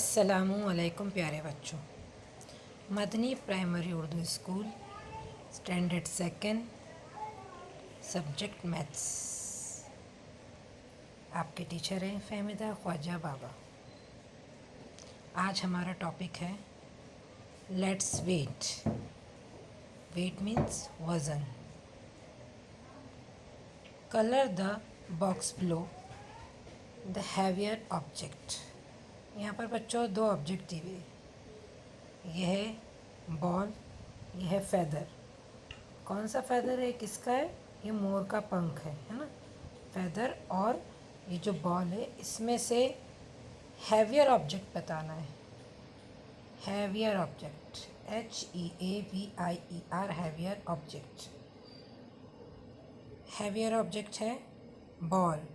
अस्सलामुअलैकुम प्यारे बच्चों। Madani primary Urdu school standard second subject maths. आपके टीचर हैं फहमिदा ख्वाजा बाबा। आज हमारा टॉपिक है लेट्स वेट। वेट मीन्स वज़न। Colour the box below the heavier object. यहाँ पर बच्चों दो ऑब्जेक्ट दिए हुए। यह है बॉल, यह है फेदर। कौन सा फेदर है, किसका है? ये मोर का पंख है ना, फेदर। और ये जो बॉल है इसमें से हैवियर ऑब्जेक्ट बताना है। Heavier object, HEAVIER, heavier object. Heavier object है बॉल,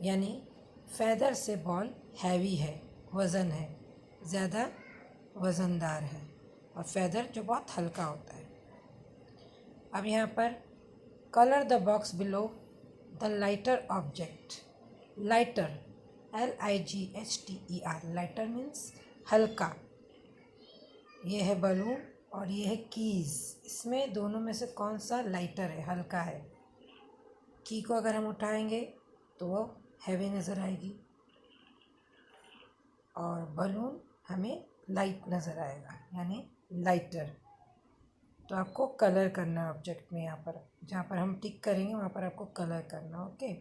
यानी फेदर से बॉल हैवी है, वज़न है, ज़्यादा वज़नदार है, और फेदर जो बहुत हल्का होता है। अब यहाँ पर colour the box below the lighter object. Lighter, LIGHTER, lighter means हल्का। ये है बलून और ये है कीज़। इसमें दोनों में से कौन सा लाइटर है, हल्का है? की को अगर हम उठाएंगे तो वो हैवी नज़र आएगी, और बलून हमें लाइट नज़र आएगा, यानी लाइटर। तो आपको कलर करना है ऑब्जेक्ट में। यहाँ पर जहाँ पर हम टिक करेंगे वहाँ पर आपको कलर करना, ओके।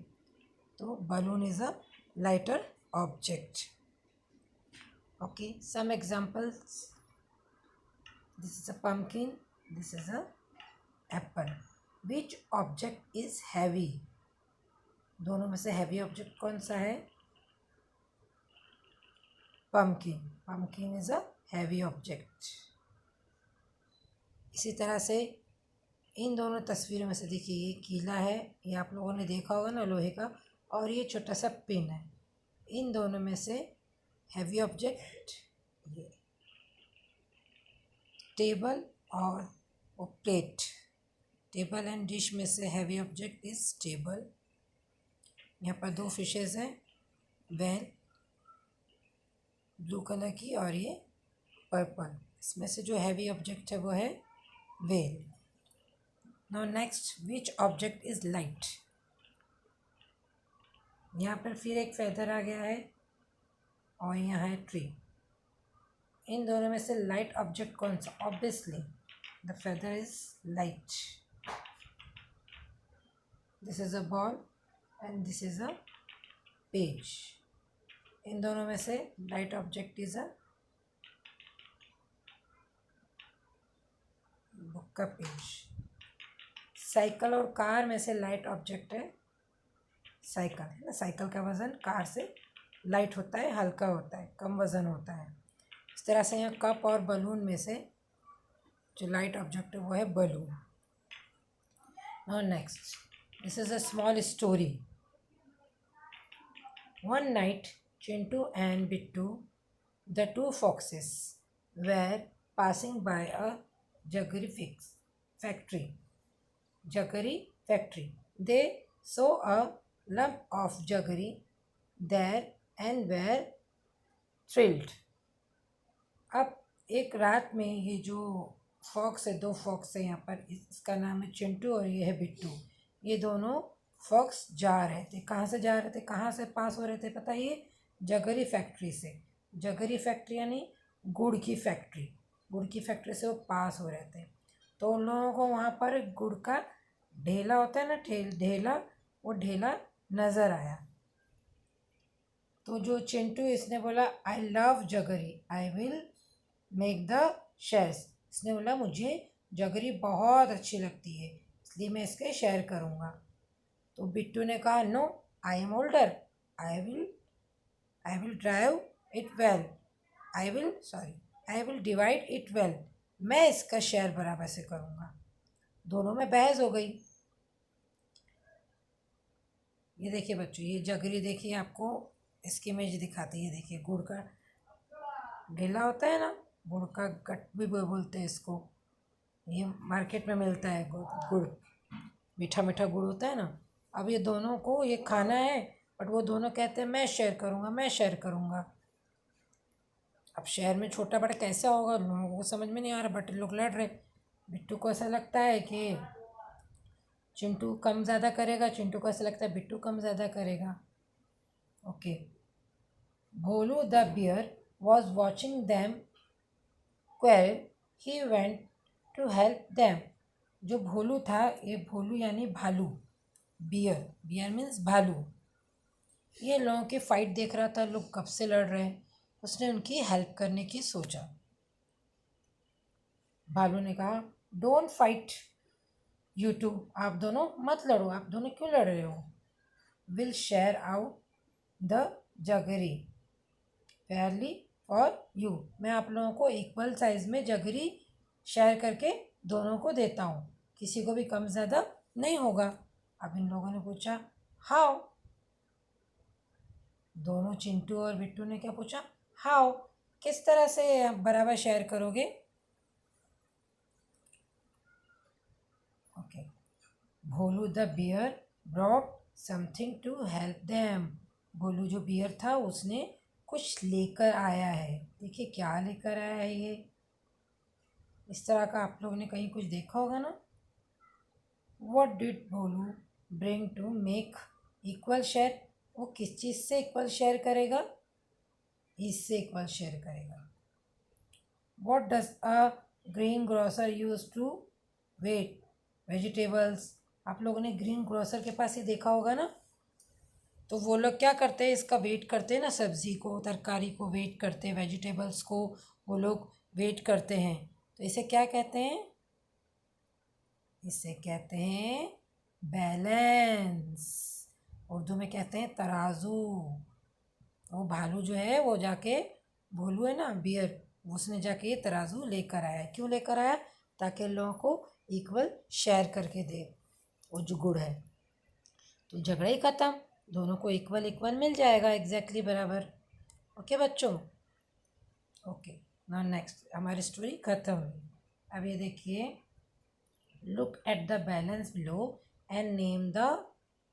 तो balloon is a lighter object, okay. Some examples, this is a pumpkin, this is a apple. Which object is heavy? दोनों में से हैवी ऑब्जेक्ट कौन सा है? Pumpkin. Pumpkin is a heavy object. इसी तरह से इन दोनों तस्वीरों में से देखिए, ये कीला है, ये आप लोगों ने देखा होगा ना, लोहे का, और ये छोटा सा पिन है। इन दोनों में से हैवी ऑब्जेक्ट ये टेबल और वो प्लेट। टेबल एंड डिश में से हैवी ऑब्जेक्ट इज टेबल। यहाँ पर दो फिशेज़ हैं, वेल ब्लू कलर की और ये पर्पल। इसमें से जो हैवी ऑब्जेक्ट है वो है well. Now next, which object is light? यहाँ पर फिर एक फेदर आ गया है और यहाँ है ट्री। इन दोनों में से लाइट ऑब्जेक्ट कौन सा? Obviously the feather is light. This is a ball and this is a page. इन दोनों में से light object is a book का पेज। साइकिल और कार में से लाइट ऑब्जेक्ट है साइकिल, है ना। साइकिल का वज़न कार से लाइट होता है, हल्का होता है, कम वज़न होता है। इस तरह से यहाँ कप और बलून में से जो लाइट ऑब्जेक्ट है वो है balloon. Now next, this is a small story. One night Chintu and Bittu, the two foxes, were passing by a jaggery factory. Jaggery factory. They saw a lump of jaggery there and were thrilled. अब एक रात में ये जो fox है, दो fox है यहाँ पर, इसका नाम है चिंटू और ये है बिट्टू। ये दोनों फॉक्स जा रहे थे। कहाँ से जा रहे थे, कहाँ से पास हो रहे थे पता है? ये जगरी फैक्ट्री से। जगरी फैक्ट्री यानी गुड़ की फैक्ट्री। गुड़ की फैक्ट्री से वो पास हो रहे थे। तो उन लोगों को वहाँ पर गुड़ का ढेला होता है ना, ढेला, वो ढेला नज़र आया। तो जो चिंटू, इसने बोला I love jaggery, I will make the shares. इसने बोला मुझे जगरी बहुत अच्छी लगती है, इसलिए मैं इसके शेयर करूँगा। तो बिट्टू ने कहा no, I am older, I will drive it well, I will divide it well. मैं इसका शेयर बराबर से करूँगा। दोनों में बहस हो गई। ये देखिए बच्चों, ये जगरी देखिए, आपको इसकी इमेज दिखाती है। देखिए गुड़ का ढेला होता है ना, गुड़ का गट भी बोलते हैं इसको। ये मार्केट में मिलता है गुड़, मीठा मीठा गुड़ होता है ना। अब ये दोनों को ये खाना है, बट वो दोनों कहते हैं मैं शेयर करूँगा, मैं शेयर करूँगा। अब शहर में छोटा बड़ा कैसे होगा लोगों को समझ में नहीं आ रहा, बट लोग लड़ रहे। बिट्टू को ऐसा लगता है कि चिंटू कम ज़्यादा करेगा, चिंटू को ऐसा लगता है बिट्टू कम ज़्यादा करेगा। Okay. Bholu the bear was watching them quarrel, he went to help them. जो भोलू था, ये भोलू यानी भालू, बियर, बियर मीन्स भालू, ये लोगों की फाइट देख रहा था, लोग कब से लड़ रहे हैं, उसने उनकी हेल्प करने की सोचा। भालू ने कहा, डोंट फाइट यू टू, आप दोनों मत लड़ो, आप दोनों क्यों लड़ रहे हो। Will share out the jaggery fairly for you, मैं आप लोगों को इक्वल साइज में जगरी शेयर करके दोनों को देता हूँ, किसी को भी कम ज़्यादा नहीं होगा। अब इन लोगों ने पूछा, हाउ। दोनों चिंटू और बिट्टू ने क्या पूछा, हाउ, किस तरह से आप बराबर शेयर करोगे। Okay. Bholu the bear brought something to help them, Bholu जो बियर था उसने कुछ लेकर आया है। देखिए क्या लेकर आया है ये, इस तरह का आप लोगों ने कहीं कुछ देखा होगा ना। What did Bholu bring to make equal share, वो किस चीज़ से इक्वल शेयर करेगा, इससे इक्वल शेयर करेगा। What does a green grocer use to weigh vegetables, आप लोगों ने ग्रीन ग्रोसर के पास ही देखा होगा ना, तो वो लोग क्या करते हैं, इसका वेट करते हैं ना, सब्ज़ी को तरकारी को वेट करते हैं, वेजिटेबल्स को वो लोग वेट करते हैं। तो इसे क्या कहते हैं, इसे कहते हैं बैलेंस, उर्दू में कहते हैं तराजू। वो भालू जो है वो जाके, भोलू है ना बियर, उसने जाके ये तराजू लेकर आया। क्यों लेकर आया, ताकि लोगों को इक्वल शेयर करके दे वो जो गुड़ है। तो झगड़ा ही ख़त्म, दोनों को इक्वल इक्वल मिल जाएगा, एग्जैक्टली बराबर। ओके बच्चों। ओके, नाउ नेक्स्ट हमारी स्टोरी ख़त्म हुई। अब ये देखिए, look at the balance below and name the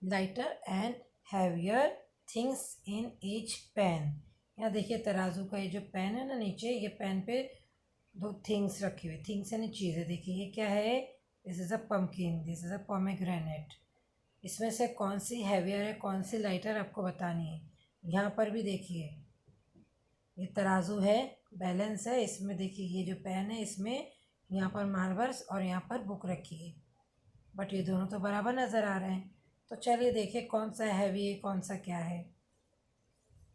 lighter and heavier things in each pan. यहाँ देखिए तराजू का ये जो पेन है ना नीचे, ये पेन पे दो थिंग्स रखी हुई, थिंग्स यानी चीज़ें। देखिए ये क्या है, this is a pumpkin, this is a pomegranate. इसमें से कौन सी हैवियर है, कौन सी लाइटर, आपको बतानी है। यहाँ पर भी देखिए ये तराजू है, बैलेंस है, इसमें देखिए ये जो पेन है, इसमें यहाँ पर मार्बल्स और यहाँ पर बुक रखी है, बट ये दोनों तो बराबर नज़र आ रहे हैं। तो चलिए देखिए कौन सा हैवी है, कौन सा क्या है।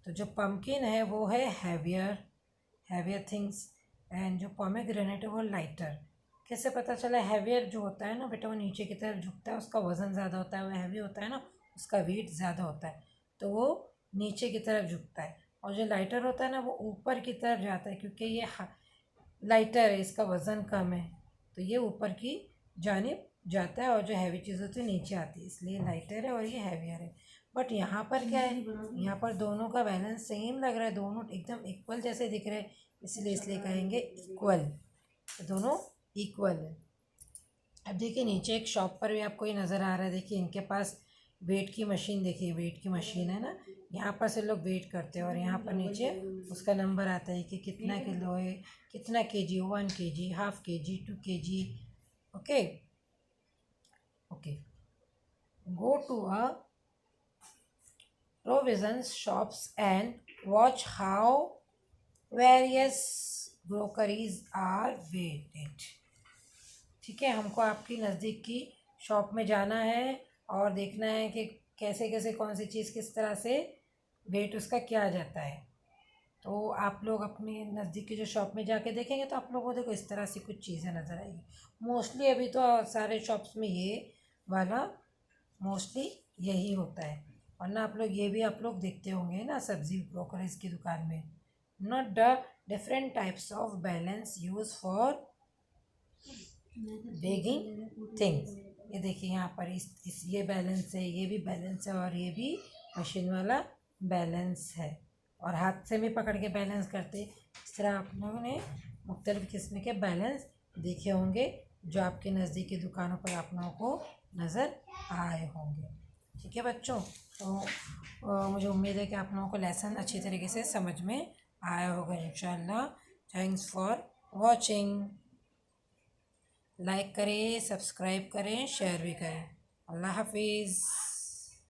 तो जो पम्पकिन है वो है हैवियर, हैवियर थिंग्स, एंड जो पोमेग्रेनेट है वो लाइटर। कैसे पता चला, हैवियर जो होता है ना बेटा वो नीचे की तरफ झुकता है, उसका वज़न ज़्यादा होता है, वो हैवी होता है ना, उसका वेट ज़्यादा होता है, तो वो नीचे की तरफ झुकता है। और जो लाइटर होता है ना वो ऊपर की तरफ जाता है, क्योंकि ये लाइटर है, इसका वज़न कम है, तो ये ऊपर की जानिब जाता है, और जो हैवी चीज़ होती है नीचे आती है, इसलिए लाइटर है और ये हैवियर है। बट यहाँ पर क्या है, यहाँ पर दोनों का बैलेंस सेम लग रहा है, दोनों एकदम इक्वल जैसे दिख रहे हैं, इसलिए कहेंगे इक्वल, तो दोनों इक्वल है। अब देखिए नीचे एक शॉप पर भी आपको ये नज़र आ रहा है, देखिए इनके पास वेट की मशीन, देखिए वेट की मशीन है ना, यहाँ पर से लोग वेट करते हैं, और यहाँ पर नीचे उसका नंबर आता है कि कितना किलो है, कितना KG, 1 kg, half KG, 2 kg। Okay. Okay, go to a provisions shops and watch how various groceries are weighted। ठीक है, हमको आपकी नज़दीक की शॉप में जाना है और देखना है कि कैसे कैसे कौन सी चीज़ किस तरह से वेट उसका किया जाता है। तो आप लोग अपने नज़दीक की जो शॉप में जाके देखेंगे तो आप लोगों को देखो इस तरह से कुछ चीज़ें नज़र आएगी। मोस्टली अभी तो सारे शॉप्स में ये वाला मोस्टली यही होता है, वरना आप लोग ये भी आप लोग देखते होंगे ना सब्जी ब्रोकरीज की दुकान में, not the different types of balance use for begging things. ये देखिए यहाँ पर इस ये बैलेंस है, ये भी बैलेंस है, और ये भी मशीन वाला बैलेंस है, और हाथ से भी पकड़ के बैलेंस करते। इस तरह आप लोगों ने मुख्तलिफ़ किस्म के बैलेंस देखे होंगे जो आपके नज़दीकी दुकानों पर आप लोगों को नज़र आए होंगे। ठीक है बच्चों, तो मुझे उम्मीद है कि आप लोगों को लेसन अच्छी तरीके से समझ में आया होगा इंशाल्लाह। Thanks for watching. लाइक करें, सब्सक्राइब करें, शेयर भी करें। अल्लाह हाफिज़।